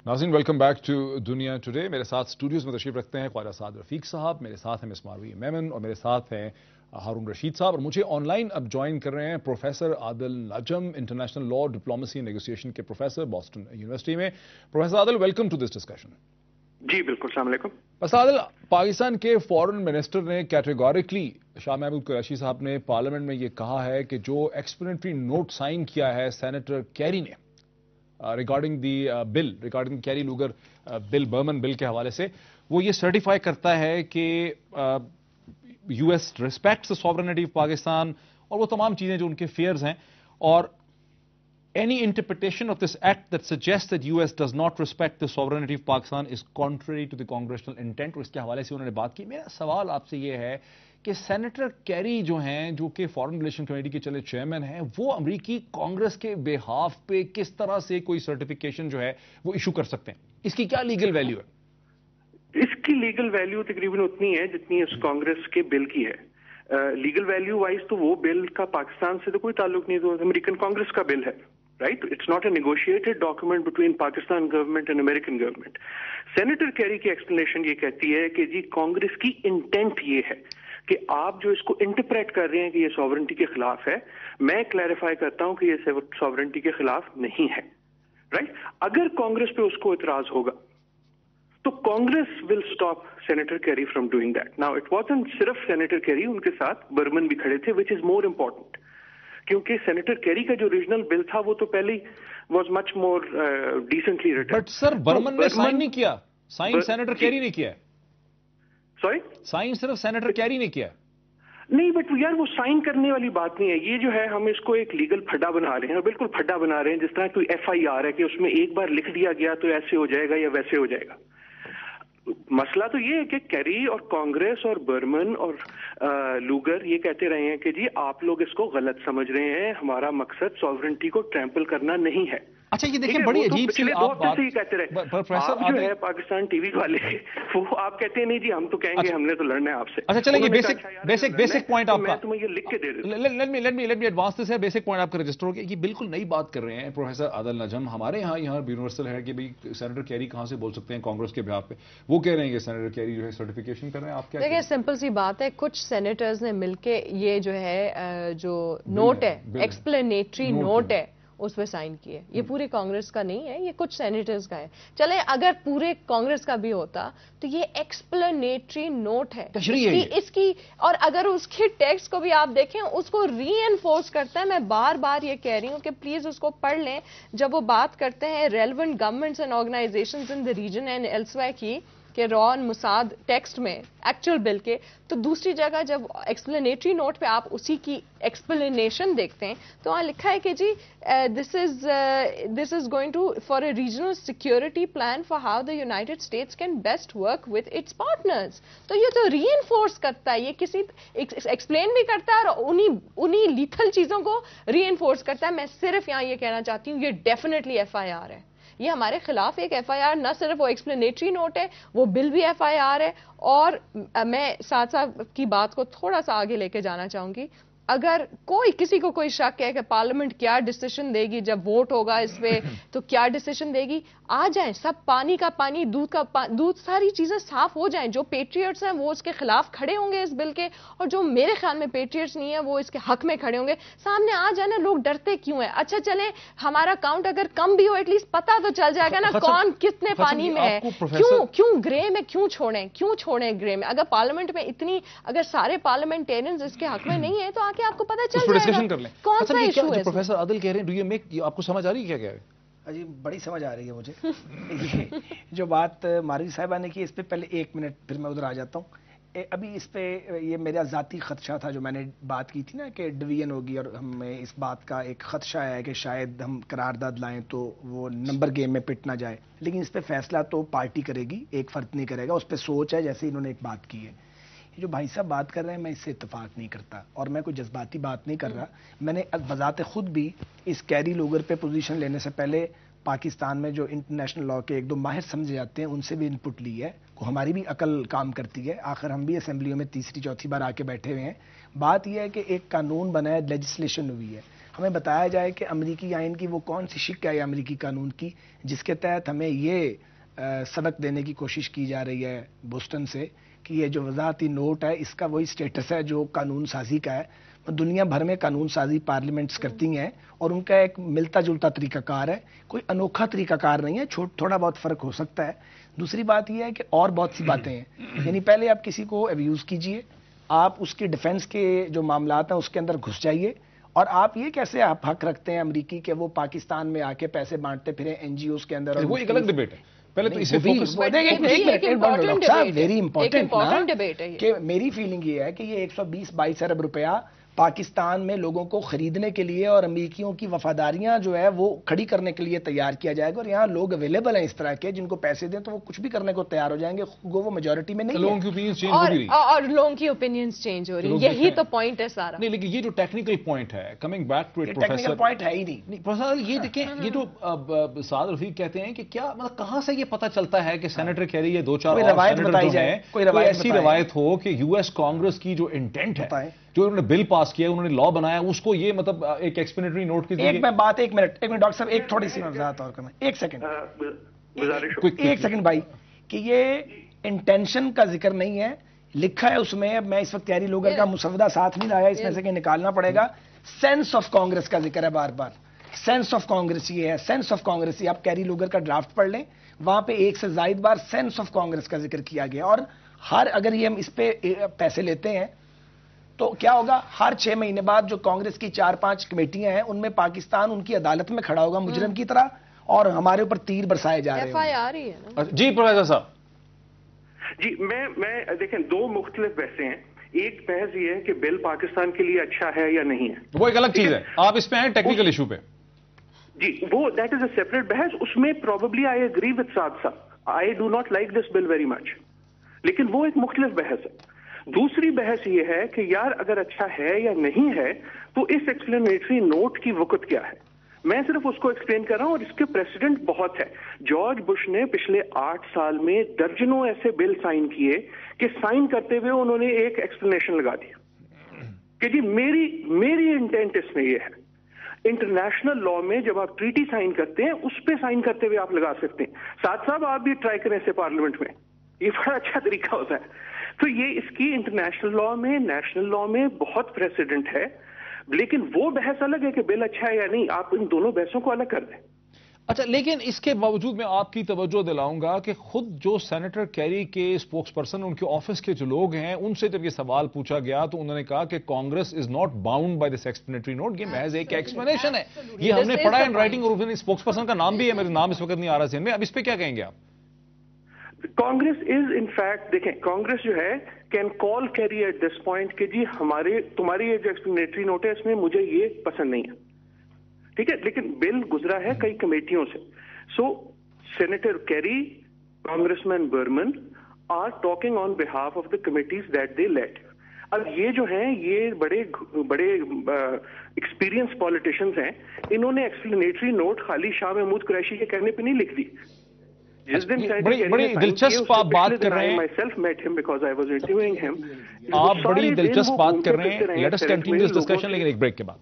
नाज़रीन welcome back to दुनिया today. मेरे साथ स्टूडियोज में तशरीफ रखते हैं ख्वाजा साद रफीक साहब, मेरे साथ हैं मिस मारवी मेमन और मेरे साथ हैं हारून रशीद साहब। और मुझे ऑनलाइन अब ज्वाइन कर रहे हैं professor Adil Najam, international law diplomacy negotiation के प्रोफेसर बॉस्टन यूनिवर्सिटी में। Professor Adil, welcome to this discussion. जी बिल्कुल, अस्सलाम वालेकुम। बस आदिल, पाकिस्तान के फॉरेन मिनिस्टर ने कैटेगोरिकली, शाह महमूद कुरैशी साहब ने पार्लियामेंट में ये कहा है कि जो एक्सप्लेनेटरी नोट साइन किया है सेनेटर कैरी ने regarding the bill, regarding Kerry Lugar bill, Berman bill के हवाले से, वो ये सर्टिफाई करता है कि US respects the sovereignty of Pakistan और वो तमाम चीजें जो उनके फेयर्स हैं। और any interpretation of this act that suggests that US does not respect the sovereignty of Pakistan is contrary to the congressional intent। और इसके हवाले से उन्होंने बात की। मेरा सवाल आपसे ये है कि सेनेटर कैरी जो हैं, जो कि फॉरेन रिलेशन कमेटी के चले चेयरमैन हैं, वो अमेरिकी कांग्रेस के बेहाफ पे किस तरह से कोई सर्टिफिकेशन जो है वो इशू कर सकते हैं? इसकी क्या लीगल वैल्यू है? इसकी लीगल वैल्यू तकरीबन उतनी है जितनी उस कांग्रेस के बिल की है। लीगल वैल्यू वाइज तो वो बिल का पाकिस्तान से तो कोई ताल्लुक नहीं, तो अमेरिकन कांग्रेस का बिल है, right. It's not a negotiated document between Pakistan government and American government. Senator carry की एक्सप्लेनेशन ये कहती है कि जी कांग्रेस की इंटेंट ये है कि आप जो इसको इंटरप्रेट कर रहे हैं कि ये सॉवरेनिटी के खिलाफ है, मैं क्लैरिफाई करता हूं कि ये सॉवरेनिटी के खिलाफ नहीं है, राइट। अगर कांग्रेस पे उसको इतराज होगा तो Congress will stop senator Kerry from doing that. Now it wasn't सिर्फ सेनेटर कैरी, उनके साथ बर्मन भी खड़े थे, विच इज मोर इंपॉर्टेंट, क्योंकि सेनेटर कैरी का जो ओरिजिनल बिल था वो तो पहले was much more decently written. But sir, Berman ने साइन नहीं किया, साइन सेनेटर कैरी ने किया। सॉरी, साइन सिर्फ सेनेटर कैरी ने किया। नहीं, बट यार वो साइन करने वाली बात नहीं है। ये जो है हम इसको एक लीगल फड्डा बना रहे हैं, और बिल्कुल फड्डा बना रहे हैं, जिस तरह कोई FIR है कि उसमें एक बार लिख दिया गया तो ऐसे हो जाएगा या वैसे हो जाएगा। मसला तो ये है कि कैरी और कांग्रेस और बर्मन और लूगर ये कहते रहे हैं कि जी आप लोग इसको गलत समझ रहे हैं, हमारा मकसद सॉवरेनिटी को ट्रैम्पल करना नहीं है। अच्छा, ये देखिए बड़ी अजीब सी आप बात ही कहते रहे। प्रोफेसर जो है पाकिस्तान टीवी वाले, वो आप कहते हैं नहीं जी हम तो कहेंगे हमने तो लड़ना है आपसे। अच्छा चलिए, बेसिक पॉइंट आपका, मैं तुम्हें ये लिख के दे देता हूं। लेट मी एडवांस दिस है। बेसिक पॉइंट आपका रजिस्टर हो गया। ये बिल्कुल नई बात कर रहे हैं प्रोफेसर आदिल नजम। हमारे यहाँ यूनिवर्सल है कि भाई सेनेटर कैरी कहां से बोल सकते हैं कांग्रेस के बिहाफ पे? वो कह रहे हैं कि सेनेटर कैरी जो है सर्टिफिकेशन कर रहे हैं। आप क्या देखिए, सिंपल सी बात है, कुछ सेनेटर्स ने मिलके ये जो है जो नोट है, एक्सप्लेनेटरी नोट है, उस पर साइन किए। ये पूरी कांग्रेस का नहीं है, ये कुछ सेनेटर्स का है। चले अगर पूरे कांग्रेस का भी होता तो ये एक्सप्लेनेटरी नोट है इसकी, और अगर उसके टेक्स्ट को भी आप देखें, उसको रीएनफोर्स करता है। मैं बार बार ये कह रही हूं कि प्लीज उसको पढ़ लें। जब वो बात करते हैं relevant governments and organisations in the region and elsewhere की, कि रॉ एंड मुसाद टेक्स्ट में एक्चुअल बिल के, तो दूसरी जगह जब एक्सप्लेनेटरी नोट पे आप उसी की एक्सप्लेनेशन देखते हैं तो वहां लिखा है कि जी this is going to for a regional security plan for how the United States can best work with its partners. तो ये तो रीएनफोर्स करता है, ये किसी एक्सप्लेन भी करता है और उन्हीं लीथल चीजों को रीएनफोर्स करता है। मैं सिर्फ यहां ये कहना चाहती हूं, ये डेफिनेटली FIR है, ये हमारे खिलाफ एक FIR, न सिर्फ वो एक्सप्लेनेटरी नोट है, वो बिल भी FIR है। और मैं साथ साथ की बात को थोड़ा सा आगे लेके जाना चाहूंगी। अगर किसी को कोई शक है कि पार्लियामेंट क्या डिसीजन देगी जब वोट होगा इस पे, तो क्या डिसीजन देगी, आ जाएं सब, पानी का पानी, दूध का दूध, सारी चीजें साफ हो जाएं। जो पेट्रियट्स हैं वो इसके खिलाफ खड़े होंगे इस बिल के, और जो मेरे ख्याल में पेट्रियट्स नहीं है वो इसके हक में खड़े होंगे। सामने आ जाना, लोग डरते क्यों हैं? अच्छा चले हमारा काउंट अगर कम भी हो, एटलीस्ट पता तो चल जाएगा ना कौन कितने पानी में है। क्यों ग्रे में क्यों छोड़ें ग्रे में? अगर पार्लियामेंट में इतनी, अगर सारे पार्लियामेंटेरियंस इसके हक में नहीं है तो आके आपको पता चल जाएगा कौन सा इशू है। प्रोफेसर आदिल कह रहे हैं, डू यू मेक, आपको समझ आ रही है क्या है? जी बड़ी समझ आ रही है मुझे। ये जो बात मारवी साहिबा ने की, इस पे पहले 1 मिनट फिर मैं उधर आ जाता हूँ। अभी इस पे ये मेरा ज़ाती खदशा था जो मैंने बात की थी ना कि डिवीजन होगी, और हमें इस बात का एक खदशा है कि शायद हम करारदाद लाएं तो वो नंबर गेम में पिट ना जाए। लेकिन इस पे फैसला तो पार्टी करेगी, एक फर्द नहीं करेगा। उस पर सोच है, जैसे इन्होंने एक बात की है। ये जो भाई साहब बात कर रहे हैं, मैं इससे इत्तेफाक नहीं करता, और मैं कोई जज्बाती बात नहीं कर रहा। मैंने बजाते खुद भी इस कैरी लूगर पे पोजीशन लेने से पहले پاکستان میں جو انٹرنیشنل لا کے ایک دو ماہر سمجھے جاتے ہیں ان سے بھی انپٹ لی ہے. ہماری بھی عقل کام کرتی ہے, آخر ہم بھی اسمبلیوں میں تیسری چوتھی بار آ کے بیٹھے ہوئے ہیں. بات یہ ہے کہ ایک قانون بنا ہے, لیجسلیشن ہوئی ہے, ہمیں بتایا جائے کہ امریکی آئین کی وہ کون سی شق ہے امریکی قانون کی جس کے تحت ہمیں یہ سبق دینے کی کوشش کی جا رہی ہے بوسٹن سے کہ یہ جو وضاحتی نوٹ ہے اس کا وہی سٹیٹس ہے جو قانون سازی کا ہے. دنیا بھر میں قانون سازی پارلیمنٹس کرتی ہیں اور ان کا ایک ملتا جلتا طریقہ کار ہے, کوئی انوکھا طریقہ کار نہیں ہے, تھوڑا بہت فرق ہو سکتا ہے. دوسری بات یہ ہے کہ اور بہت سی باتیں ہیں, یعنی پہلے آپ کسی کو ابیوز کیجئے, آپ اس کی ڈیفنس کے جو معاملات ہیں اس کے اندر گھس جائیے, اور آپ یہ کیسے آپ حق رکھتے ہیں امریکی کہ وہ پاکستان میں آ کے پیسے بانٹتے پھریں این جی اوز کے اندر. وہ ایک الگ ڈیبیٹ ہے, پہلے تو اسے فوکس ویری امپورٹنٹ کہ میری فیلنگ یہ ہے کہ یہ 120-22 ارب روپیہ پاکستان میں لوگوں کو خریدنے کے لیے اور امریکیوں کی وفاداریاں جو ہے وہ کھڑی کرنے کے لیے تیار کیا جائے گا, اور یہاں لوگ اویلیبل ہیں اس طرح کے جن کو پیسے دیں تو وہ کچھ بھی کرنے کو تیار ہو جائیں گے, وہ میجورٹی میں نہیں لوگوں کی اوپینینز چینج ہو رہی اور لوگوں کی اوپینینز چینج ہو رہی ہیں, یہی تو پوائنٹ ہے سارا. نہیں لیکن یہ جو ٹیکنیکل پوائنٹ ہے, coming back to it technical point ہے ہی نہیں. پروفیسر یہ دیکھیں, یہ جو سعد رفیق کہتے ہیں کہ کیا مطلب کہاں سے یہ پتہ چلتا ہے کہ سینیٹر کیری یہ دو چار روایت بتائی جائے, کوئی ایسی روایت ہو کہ یو ایس کانگریس کی جو انٹینٹ ہے, جو انہوں نے بل پاس کیا, انہوں نے لا بنایا, اس کو یہ مطلب ایک ایکسپلینیٹری نوٹ کی ایک میں بات ایک منٹ ڈاکٹر صاحب ایک تھوڑی سی وضاحت اور کرنا, ایک سیکنڈ بھائی, کہ یہ انٹینشن کا ذکر نہیں ہے, لکھا ہے اس میں, اب میں اس وقت کیری لوگر کا مسودہ ساتھ نہیں لایا, اس میں سے کہ نکالنا پڑے گا, سینس آف کانگریس کا ذکر ہے بار بار, سینس آف کانگریس یہ ہے, سینس آف کانگریس یہ آپ کیری لوگر کا ڈرافٹ پڑھ لیں, وہاں پہ ایک سے زائد بار سینس آف کانگریس کا ذکر کیا گیا. اور اگر یہ ہم اس پہ پیسے لیتے ہیں تو کیا ہوگا, ہر 6 مہینے بعد جو کانگریس کی 4-5 کمیٹیاں ہیں ان میں پاکستان ان کی عدالت میں کھڑا ہوگا مجرم کی طرح, اور ہمارے اوپر تیر برسائے جا رہے ہیں. جی پروفیسر صاحب. جی میں دیکھیں دو مختلف بحثیں ہیں. ایک بحث یہ ہے کہ بل پاکستان کے لیے اچھا ہے یا نہیں ہے, وہ ایک الگ چیز ہے, آپ اس پہ ہیں ٹیکنیکل ایشو پہ. جی وہ دیٹ از اے سیپریٹ بحث, اس میں پروبیبلی آئی ایگری وتھ سعد صاحب, I do not like this bill very much, لیکن وہ ایک مختلف بحث ہے. دوسری بحث یہ ہے کہ یار اگر اچھا ہے یا نہیں ہے تو اس ایکسپلینیٹری نوٹ کی وقت کیا ہے. میں صرف اس کو ایکسپلین کر رہا ہوں, اور اس کے پریسیڈنٹ بہت ہے. جارج بش نے پچھلے 8 سال میں درجنوں ایسے بل سائن کیے کہ سائن کرتے ہوئے انہوں نے ایک ایکسپلینیشن لگا دیا کہ جی میری انٹینٹ اس میں یہ ہے. انٹرنیشنل لا میں جب آپ ٹریٹی سائن کرتے ہیں اس پہ سائن کرتے ہوئے آپ لگا سکتے ہیں. ساتھ صاحب آپ بھی ٹرائی کریں اسے پارلیمنٹ میں, یہ بڑا اچھا طریقہ ہوتا ہے. تو یہ اس کی انٹرنیشنل لا میں, نیشنل لا میں بہت پریسیڈنٹ ہے, لیکن وہ بحث الگ ہے کہ بل اچھا ہے یا نہیں, آپ ان دونوں بحثوں کو الگ کر دیں. اچھا, لیکن اس کے باوجود میں آپ کی توجہ دلاؤں گا کہ خود جو سینیٹر کیری کے اسپوکس پرسن, ان کے آفس کے جو لوگ ہیں, ان سے جب یہ سوال پوچھا گیا تو انہوں نے کہا کہ Congress is not bound by this explanatory note, یہ محض ایک ایکسپلینیشن ہے, یہ ہم نے پڑھا ان رائٹنگ, اور اسپوکس پرسن کا نام بھی ہے, میرے نام اس وقت نہیں آ رہا ذہن میں. اب اس پہ کیا کہیں گے آپ؟ کانگریس از ان فیکٹ, دیکھیں کانگریس جو ہے can call Kerry at this point کہ جی تمہاری یہ جو ایکسپلینیٹری نوٹ ہے اس میں مجھے یہ پسند نہیں ہے, ٹھیک ہے, لیکن بل گزرا ہے کئی کمیٹیوں سے. So senator Kerry, congressman Berman are talking on behalf of the committees that they lead. اب یہ جو ہیں یہ بڑے ایکسپیرینس پالیٹیشینز ہیں, انہوں نے ایکسپلینیٹری نوٹ خالی شاہ محمود قریشی کے کہنے پہ نہیں لکھ دی. جس دن بڑی دلچسپ آپ بات کر رہے ہیں, آپ بڑی دلچسپ بات کر رہے ہیں. Let us continue this discussion, لیکن ایک بریک کے بعد.